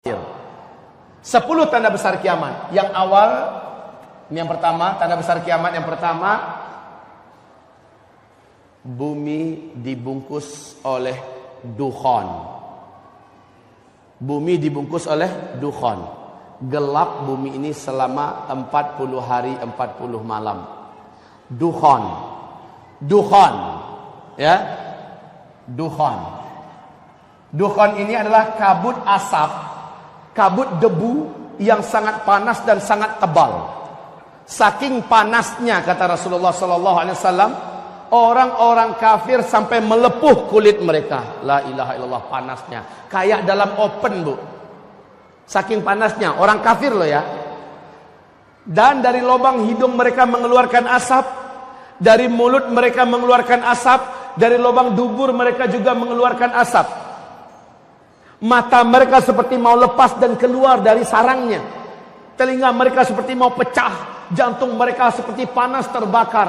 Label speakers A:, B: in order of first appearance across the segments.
A: 10 tanda besar kiamat. Yang awal, ini yang pertama, tanda besar kiamat yang pertama, bumi dibungkus oleh dukhan. Bumi dibungkus oleh dukhan. Gelap bumi ini selama 40 hari 40 malam. Dukhan. Dukhan. Ya. Dukhan. Dukhan ini adalah kabut asap, kabut debu yang sangat panas dan sangat tebal. Saking panasnya, kata Rasulullah SAW, orang-orang kafir sampai melepuh kulit mereka. La ilaha illallah, panasnya kayak dalam oven, bu. Saking panasnya, orang kafir loh ya. Dan dari lubang hidung mereka mengeluarkan asap, dari mulut mereka mengeluarkan asap, dari lubang dubur mereka juga mengeluarkan asap. Mata mereka seperti mau lepas dan keluar dari sarangnya. Telinga mereka seperti mau pecah. Jantung mereka seperti panas terbakar.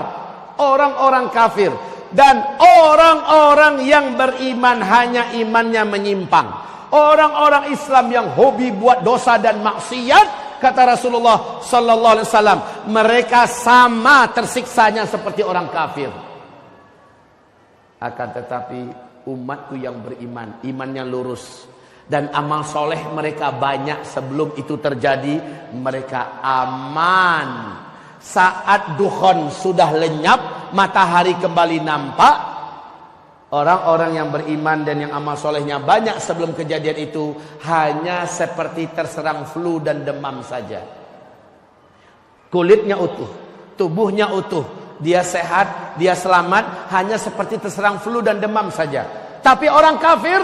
A: Orang-orang kafir. Dan orang-orang yang beriman hanya imannya menyimpang. Orang-orang Islam yang hobi buat dosa dan maksiat, kata Rasulullah sallallahu alaihi wasallam, mereka sama tersiksanya seperti orang kafir. Akan tetapi umatku yang beriman, imannya lurus, dan amal soleh mereka banyak sebelum itu terjadi, mereka aman. Saat dukhan sudah lenyap, matahari kembali nampak, orang-orang yang beriman dan yang amal solehnya banyak sebelum kejadian itu hanya seperti terserang flu dan demam saja. Kulitnya utuh, tubuhnya utuh, dia sehat, dia selamat, hanya seperti terserang flu dan demam saja. Tapi orang kafir,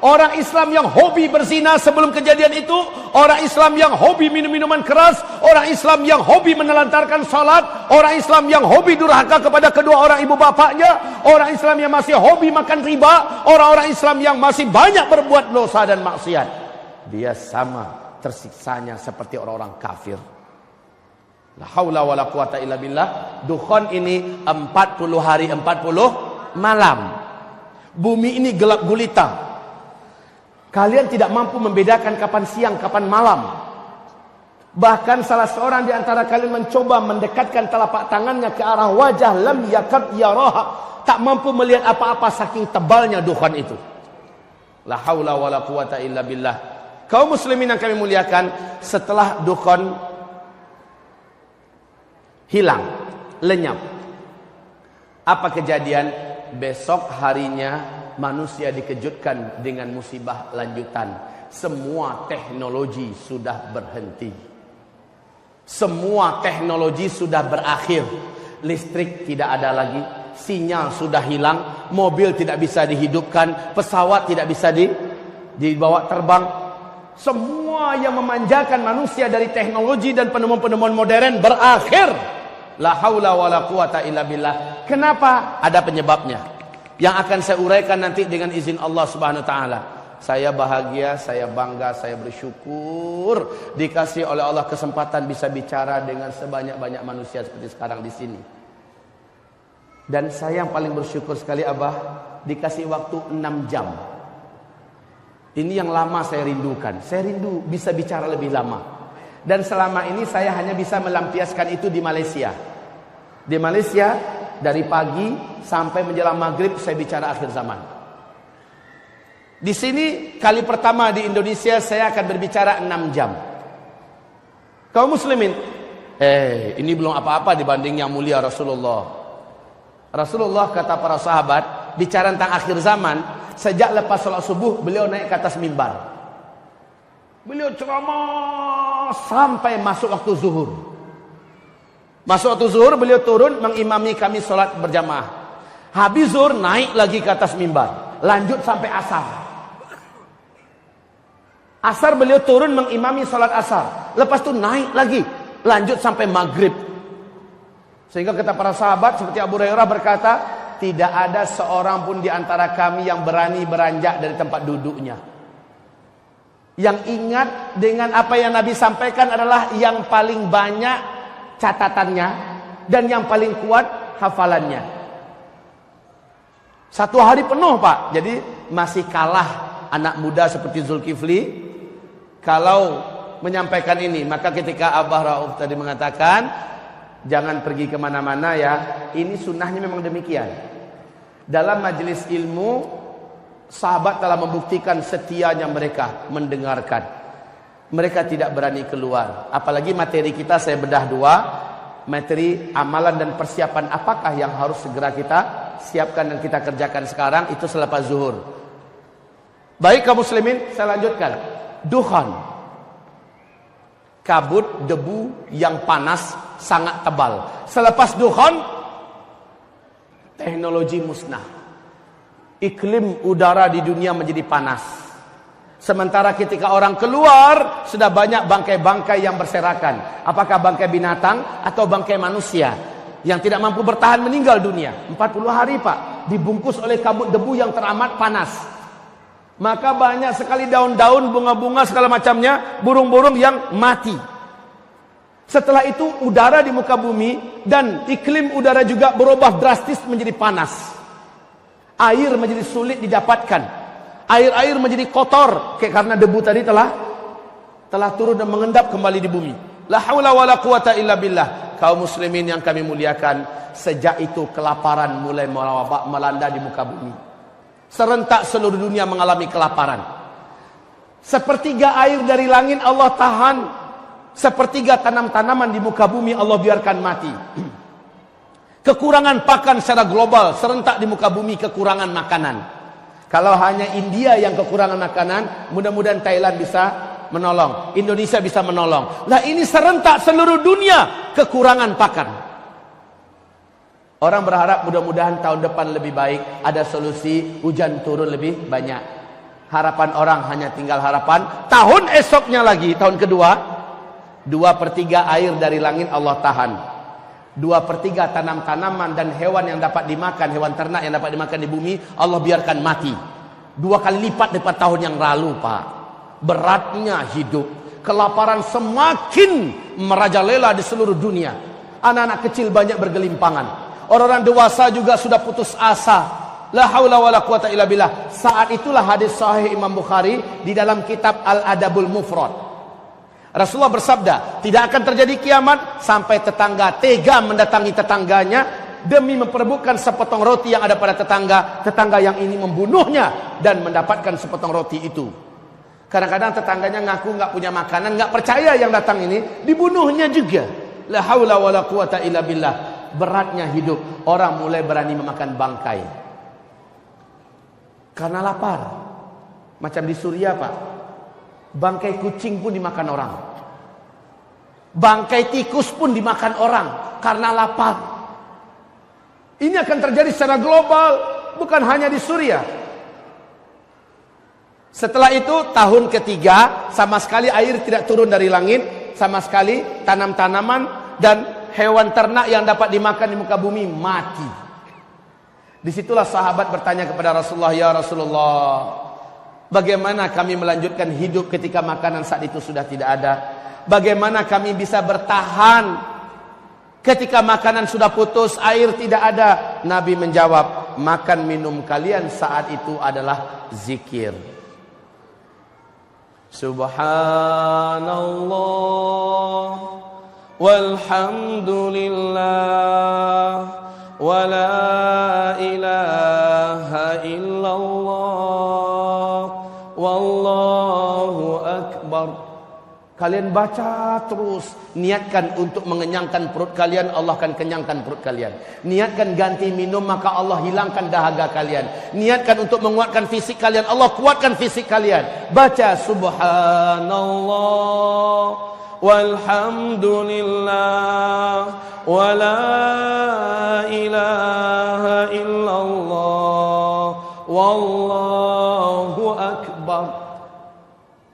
A: orang Islam yang hobi berzina sebelum kejadian itu, orang Islam yang hobi minum minuman keras, orang Islam yang hobi menelantarkan salat, orang Islam yang hobi durhaka kepada kedua orang ibu bapaknya, orang Islam yang masih hobi makan riba, orang-orang Islam yang masih banyak berbuat dosa dan maksiat, dia sama tersiksanya seperti orang-orang kafir. La haula wala quwata illa billah. Dukhan ini 40 hari 40 malam. Bumi ini gelap gulita. Kalian tidak mampu membedakan kapan siang, kapan malam. Bahkan salah seorang di antara kalian mencoba mendekatkan telapak tangannya ke arah wajah, lam yakad yaraha, tak mampu melihat apa-apa saking tebalnya dukhan itu. La haula wala quwata illa billah. Kaum muslimin yang kami muliakan, setelah dukhan hilang, lenyap, apa kejadian? Besok harinya manusia dikejutkan dengan musibah lanjutan. Semua teknologi sudah berhenti. Semua teknologi sudah berakhir. Listrik tidak ada lagi, sinyal sudah hilang, mobil tidak bisa dihidupkan, pesawat tidak bisa dibawa terbang. Semua yang memanjakan manusia dari teknologi dan penemuan-penemuan modern berakhir. La haula wala quwata illa billah. Kenapa? Ada penyebabnya yang akan saya uraikan nanti dengan izin Allah Subhanahu wa taala. Saya bahagia, saya bangga, saya bersyukur dikasih oleh Allah kesempatan bisa bicara dengan sebanyak-banyak manusia seperti sekarang di sini. Dan saya yang paling bersyukur sekali, Abah, dikasih waktu 6 jam. Ini yang lama saya rindukan. Saya rindu bisa bicara lebih lama. Dan selama ini saya hanya bisa melampiaskan itu di Malaysia. Di Malaysia, dari pagi sampai menjelang maghrib saya bicara akhir zaman. Di sini kali pertama di Indonesia saya akan berbicara 6 jam. Kaum muslimin, ini belum apa-apa dibanding yang mulia Rasulullah. Rasulullah, kata para sahabat, bicara tentang akhir zaman, sejak lepas sholat subuh beliau naik ke atas mimbar. Beliau ceramah sampai masuk waktu zuhur. Masuk waktu zuhur beliau turun mengimami kami sholat berjamaah. Habis zuhur naik lagi ke atas mimbar, lanjut sampai asar. Asar beliau turun mengimami sholat asar. Lepas itu naik lagi, lanjut sampai maghrib. Sehingga kata para sahabat seperti Abu Hurairah berkata, tidak ada seorang pun di antara kami yang berani beranjak dari tempat duduknya. Yang ingat dengan apa yang Nabi sampaikan adalah yang paling banyak catatannya dan yang paling kuat hafalannya. 1 hari penuh, Pak. Jadi masih kalah anak muda seperti Zulkifli, Kalau menyampaikan ini, maka ketika Abah Rauf tadi mengatakan jangan pergi kemana-mana ya, ini sunnahnya memang demikian. Dalam majelis ilmu, sahabat telah membuktikan setianya mereka mendengarkan. Mereka tidak berani keluar. Apalagi materi kita saya bedah dua, materi amalan dan persiapan apakah yang harus segera kita siapkan dan kita kerjakan sekarang, itu selepas zuhur. Baik kaum muslimin, saya lanjutkan. Dukhan, kabut debu yang panas sangat tebal. Selepas dukhan, teknologi musnah. Iklim udara di dunia menjadi panas. Sementara ketika orang keluar, sudah banyak bangkai-bangkai yang berserakan. Apakah bangkai binatang atau bangkai manusia yang tidak mampu bertahan meninggal dunia. 40 hari Pak, dibungkus oleh kabut debu yang teramat panas. Maka banyak sekali daun-daun, bunga-bunga segala macamnya, burung-burung yang mati. Setelah itu udara di muka bumi dan iklim udara juga berubah drastis menjadi panas. Air menjadi sulit didapatkan. Air-air menjadi kotor karena debu tadi telah turun dan mengendap kembali di bumi. La haula wala quwata illa billah. Kaum muslimin yang kami muliakan, sejak itu kelaparan mulai melanda di muka bumi. Serentak seluruh dunia mengalami kelaparan. Sepertiga air dari langit Allah tahan. Sepertiga tanam-tanaman di muka bumi Allah biarkan mati. Kekurangan pakan secara global, serentak di muka bumi kekurangan makanan. Kalau hanya India yang kekurangan makanan, mudah-mudahan Thailand bisa menolong, Indonesia bisa menolong. Lah ini serentak seluruh dunia kekurangan pakan. Orang berharap mudah-mudahan tahun depan lebih baik, ada solusi, hujan turun lebih banyak. Harapan orang hanya tinggal harapan, tahun esoknya lagi, tahun kedua, 2/3 air dari langit Allah tahan. 2/3 tanam-tanaman dan hewan yang dapat dimakan, hewan ternak yang dapat dimakan di bumi, Allah biarkan mati. 2 kali lipat daripada tahun yang lalu, Pak. Beratnya hidup. Kelaparan semakin merajalela di seluruh dunia. Anak-anak kecil banyak bergelimpangan. Orang-orang dewasa juga sudah putus asa. La haula wala quwata illa billah. Saat itulah hadis sahih Imam Bukhari di dalam kitab Al-Adabul Mufrad. Rasulullah bersabda, tidak akan terjadi kiamat sampai tetangga tega mendatangi tetangganya demi memperebutkan sepotong roti yang ada pada tetangga yang ini membunuhnya dan mendapatkan sepotong roti itu. Kadang-kadang tetangganya ngaku nggak punya makanan, nggak percaya yang datang ini, dibunuhnya juga. La haula wala quwata illa billah. Beratnya hidup, orang mulai berani memakan bangkai karena lapar. Macam di Suriah, Pak, bangkai kucing pun dimakan orang, bangkai tikus pun dimakan orang karena lapar. Ini akan terjadi secara global, bukan hanya di Suriah. Setelah itu tahun ketiga, sama sekali air tidak turun dari langit, sama sekali tanam-tanaman dan hewan ternak yang dapat dimakan di muka bumi mati. Disitulah sahabat bertanya kepada Rasulullah, ya Rasulullah, bagaimana kami melanjutkan hidup ketika makanan saat itu sudah tidak ada? Bagaimana kami bisa bertahan ketika makanan sudah putus, air tidak ada? Nabi menjawab, makan minum kalian saat itu adalah zikir. Subhanallah walhamdulillah wa la ilaha illallah wallahu akbar. Kalian baca terus, niatkan untuk mengenyangkan perut kalian, Allah akan kenyangkan perut kalian. Niatkan ganti minum, maka Allah hilangkan dahaga kalian. Niatkan untuk menguatkan fisik kalian, Allah kuatkan fisik kalian. Baca subhanallah walhamdulillah wa la ilaha illallah wallahu akbar.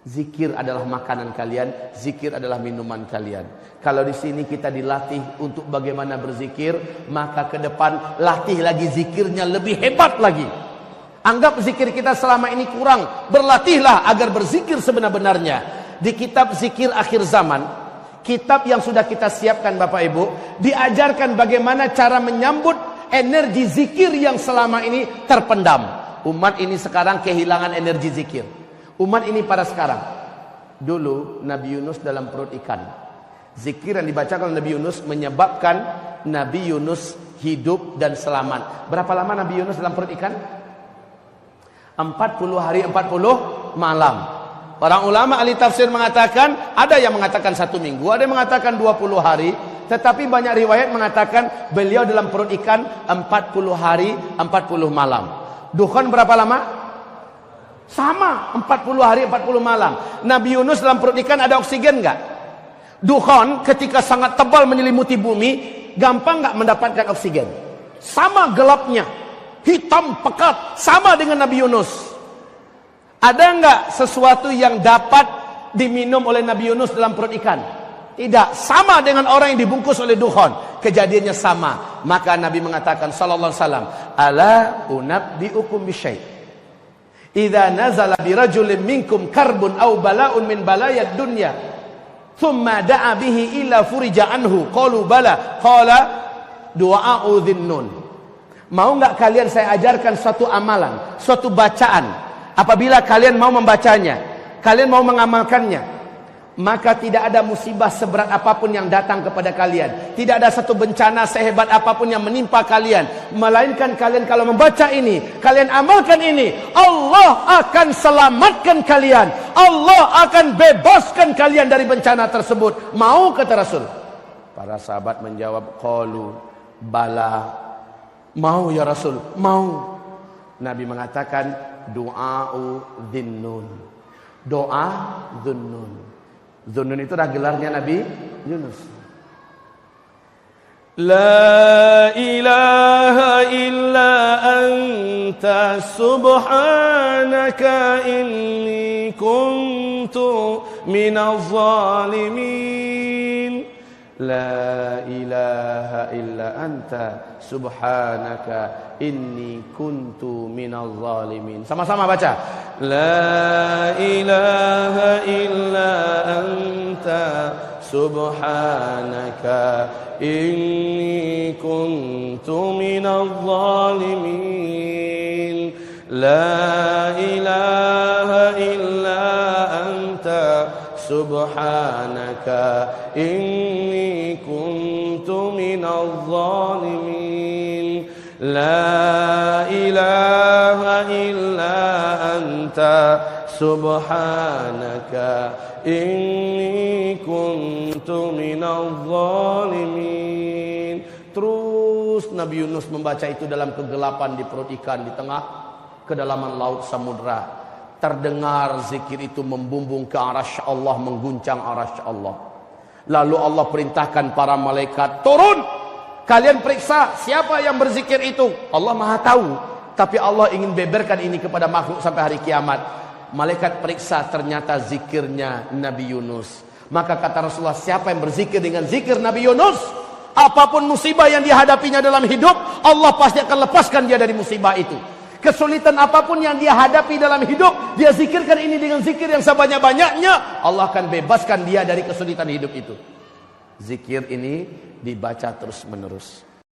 A: Zikir adalah makanan kalian, zikir adalah minuman kalian. Kalau di sini kita dilatih untuk bagaimana berzikir, maka ke depan latih lagi zikirnya lebih hebat lagi. Anggap zikir kita selama ini kurang, berlatihlah agar berzikir sebenar-benarnya. Di kitab Zikir Akhir Zaman, kitab yang sudah kita siapkan Bapak Ibu, diajarkan bagaimana cara menyambut energi zikir yang selama ini terpendam. Umat ini sekarang kehilangan energi zikir. Umat ini pada sekarang Dulu Nabi Yunus dalam perut ikan. Zikir yang dibacakan oleh Nabi Yunus menyebabkan Nabi Yunus hidup dan selamat. Berapa lama Nabi Yunus dalam perut ikan? 40 hari 40 malam. Orang ulama ahli tafsir mengatakan, ada yang mengatakan 1 minggu, ada yang mengatakan 20 hari. Tetapi banyak riwayat mengatakan beliau dalam perut ikan 40 hari 40 malam. Dukhan berapa lama? Sama, 40 hari 40 malam. Nabi Yunus dalam perut ikan ada oksigen enggak? Dukhan ketika sangat tebal menyelimuti bumi, gampang enggak mendapatkan oksigen? Sama gelapnya, hitam pekat, sama dengan Nabi Yunus. Ada enggak sesuatu yang dapat diminum oleh Nabi Yunus dalam perut ikan? Tidak, sama dengan orang yang dibungkus oleh dukhan. Kejadiannya sama. Maka Nabi mengatakan sallallahu alaihi wasallam, "Ala unabbiukum bisyai'. Idza nazala bi rajulin minkum karbun aw bala'un min balayad dunya, thumma da'a bihi illa furija anhu." Qalu bala, qala du'a'u dhinnun. Mau enggak kalian saya ajarkan suatu amalan, suatu bacaan? Apabila kalian mau membacanya, kalian mau mengamalkannya, maka tidak ada musibah seberat apapun yang datang kepada kalian. Tidak ada satu bencana sehebat apapun yang menimpa kalian. Melainkan kalian kalau membaca ini, kalian amalkan ini, Allah akan selamatkan kalian. Allah akan bebaskan kalian dari bencana tersebut. Mau, kata Rasul? Para sahabat menjawab, qalu bala. Mau ya Rasul, mau. Nabi mengatakan, du'a'u dhinnun. Doa dhunnun. Dhunnun itu dah gelarnya Nabi Yunus. La ilaha illa anta subhanaka inni kuntu minaz zalimin. La ilaha illa anta subhanaka inni kuntu minaz zalimin. Sama-sama baca. La ilaha illa anta subhanaka inni kuntu minaz zalimin. La ilaha illa anta subhanaka inni kuntu minaz zalimin. La ilaha illa anta subhanaka inni kuntu minaz zalimin. Terus Nabi Yunus membaca itu dalam kegelapan di perut ikan di tengah kedalaman laut samudra. Terdengar zikir itu membumbung ke arasy Allah, mengguncang arasy Allah. Lalu Allah perintahkan para malaikat, turun, kalian periksa siapa yang berzikir itu. Allah Maha tahu, tapi Allah ingin beberkan ini kepada makhluk sampai hari kiamat. Malaikat periksa, ternyata zikirnya Nabi Yunus. Maka kata Rasulullah, siapa yang berzikir dengan zikir Nabi Yunus, apapun musibah yang dihadapinya dalam hidup, Allah pasti akan lepaskan dia dari musibah itu. Kesulitan apapun yang dia hadapi dalam hidup, dia zikirkan ini dengan zikir yang sebanyak-banyaknya, Allah akan bebaskan dia dari kesulitan hidup itu. Zikir ini dibaca terus menerus.